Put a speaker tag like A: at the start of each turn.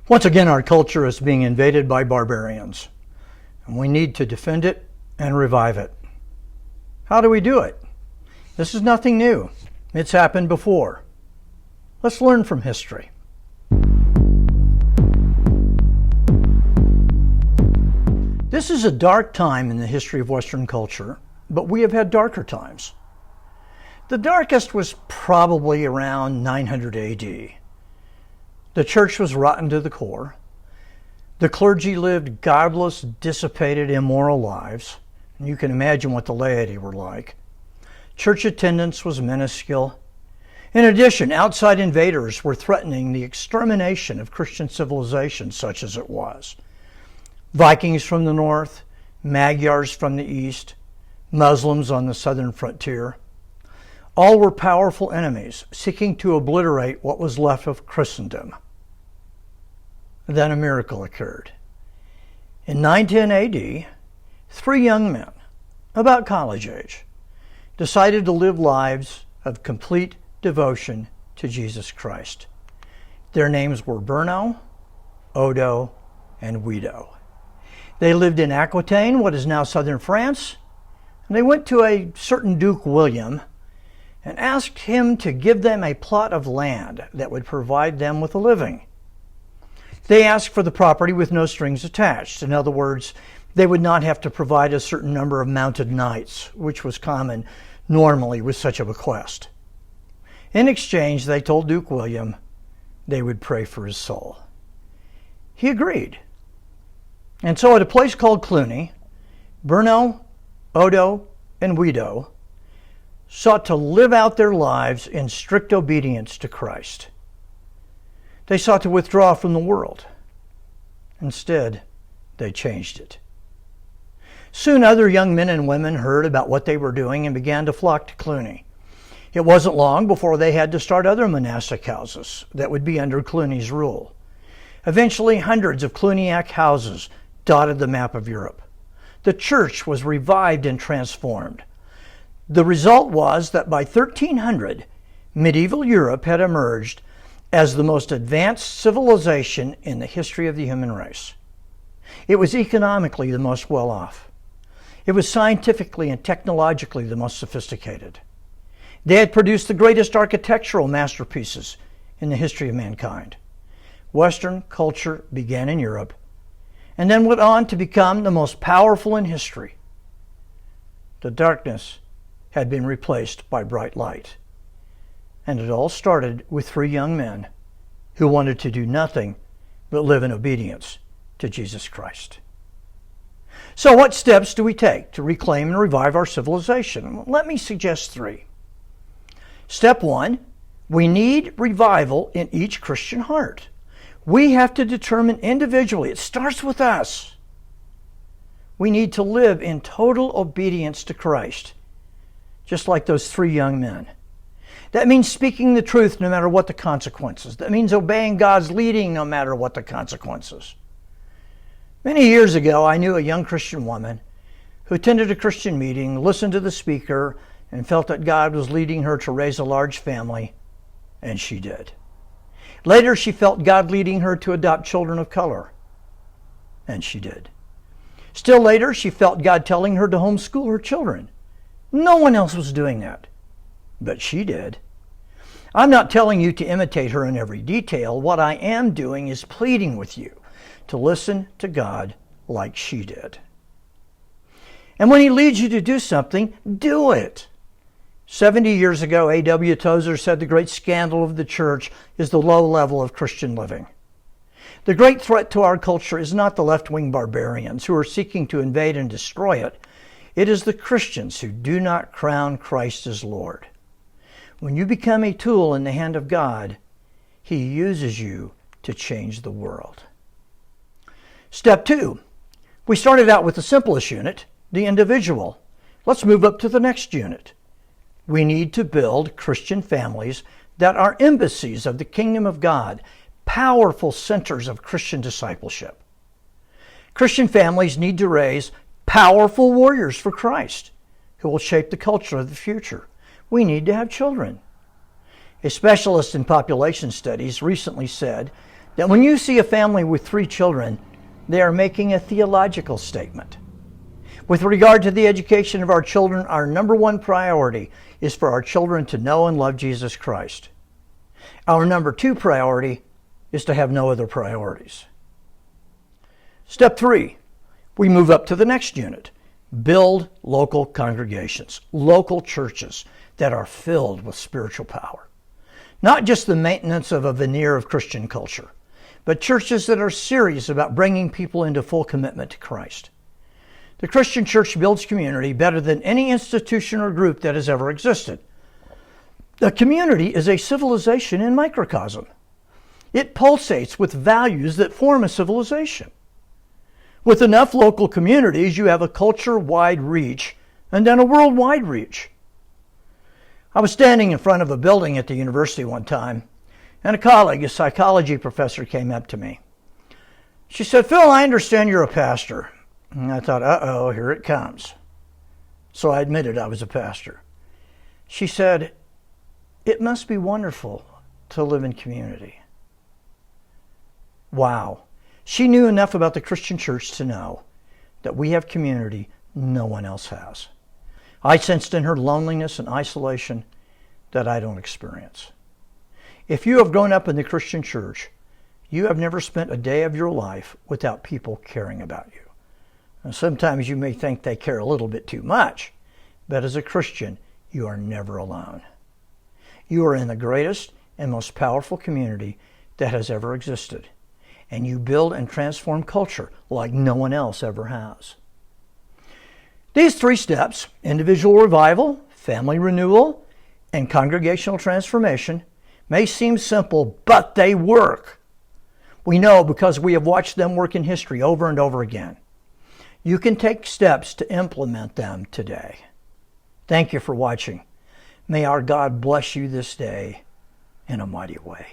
A: Once again, our culture is being invaded by barbarians, and we need to defend it and revive it. How do we do it? This is nothing new. It's happened before. Let's learn from history. This is a dark time in the history of Western culture, but we have had darker times. The darkest was probably around 900 AD. The church was rotten to the core. The clergy lived godless, dissipated, immoral lives. And you can imagine what the laity were like. Church attendance was minuscule. In addition, outside invaders were threatening the extermination of Christian civilization, such as it was. Vikings from the north, Magyars from the east, Muslims on the southern frontier. All were powerful enemies seeking to obliterate what was left of Christendom. Then a miracle occurred. In 910 AD, 3 young men, about college age, decided to live lives of complete devotion to Jesus Christ. Their names were Bruno, Odo, and Guido. They lived in Aquitaine, what is now southern France, and they went to a certain Duke William and asked him to give them a plot of land that would provide them with a living. They asked for the property with no strings attached. In other words, they would not have to provide a certain number of mounted knights, which was common normally with such a bequest. In exchange, they told Duke William they would pray for his soul. He agreed. And so at a place called Cluny, Bruno, Odo, and Guido sought to live out their lives in strict obedience to Christ. They sought to withdraw from the world. Instead, they changed it. Soon other young men and women heard about what they were doing and began to flock to Cluny. It wasn't long before they had to start other monastic houses that would be under Cluny's rule. Eventually, hundreds of Cluniac houses dotted the map of Europe. The church was revived and transformed. The result was that by 1300, medieval Europe had emerged as the most advanced civilization in the history of the human race. It was economically the most well-off. It was scientifically and technologically the most sophisticated. They had produced the greatest architectural masterpieces in the history of mankind. Western culture began in Europe and then went on to become the most powerful in history. The darkness had been replaced by bright light. And it all started with 3 young men who wanted to do nothing but live in obedience to Jesus Christ. So what steps do we take to reclaim and revive our civilization? Let me suggest 3. Step 1, we need revival in each Christian heart. We have to determine individually, it starts with us. We need to live in total obedience to Christ, just like those 3 young men. That means speaking the truth no matter what the consequences. That means obeying God's leading no matter what the consequences. Many years ago, I knew a young Christian woman who attended a Christian meeting, listened to the speaker, and felt that God was leading her to raise a large family, and she did. Later, she felt God leading her to adopt children of color, and she did. Still later, she felt God telling her to homeschool her children. No one else was doing that, but she did. I'm not telling you to imitate her in every detail. What I am doing is pleading with you to listen to God like she did. And when He leads you to do something, do it. 70 years ago, A.W. Tozer said the great scandal of the church is the low level of Christian living. The great threat to our culture is not the left-wing barbarians who are seeking to invade and destroy it. It is the Christians who do not crown Christ as Lord. When you become a tool in the hand of God, He uses you to change the world. Step 2. We started out with the simplest unit, the individual. Let's move up to the next unit. We need to build Christian families that are embassies of the kingdom of God, powerful centers of Christian discipleship. Christian families need to raise powerful warriors for Christ who will shape the culture of the future. We need to have children. A specialist in population studies recently said that when you see a family with 3 children, they are making a theological statement. With regard to the education of our children, our number 1 priority is for our children to know and love Jesus Christ. Our number 2 priority is to have no other priorities. Step 3, we move up to the next unit. Build local congregations, local churches that are filled with spiritual power. Not just the maintenance of a veneer of Christian culture, but churches that are serious about bringing people into full commitment to Christ. The Christian church builds community better than any institution or group that has ever existed. The community is a civilization in microcosm. It pulsates with values that form a civilization. With enough local communities, you have a culture-wide reach and then a worldwide reach. I was standing in front of a building at the university one time, and a colleague, a psychology professor, came up to me. She said, "Phil, I understand you're a pastor." And I thought, uh-oh, here it comes. So I admitted I was a pastor. She said, "It must be wonderful to live in community." Wow. She knew enough about the Christian church to know that we have community no one else has. I sensed in her loneliness and isolation that I don't experience. If you have grown up in the Christian church, you have never spent a day of your life without people caring about you. And sometimes you may think they care a little bit too much, but as a Christian, you are never alone. You are in the greatest and most powerful community that has ever existed, and you build and transform culture like no one else ever has. These 3 steps, individual revival, family renewal, and congregational transformation, may seem simple, but they work. We know because we have watched them work in history over and over again. You can take steps to implement them today. Thank you for watching. May our God bless you this day in a mighty way.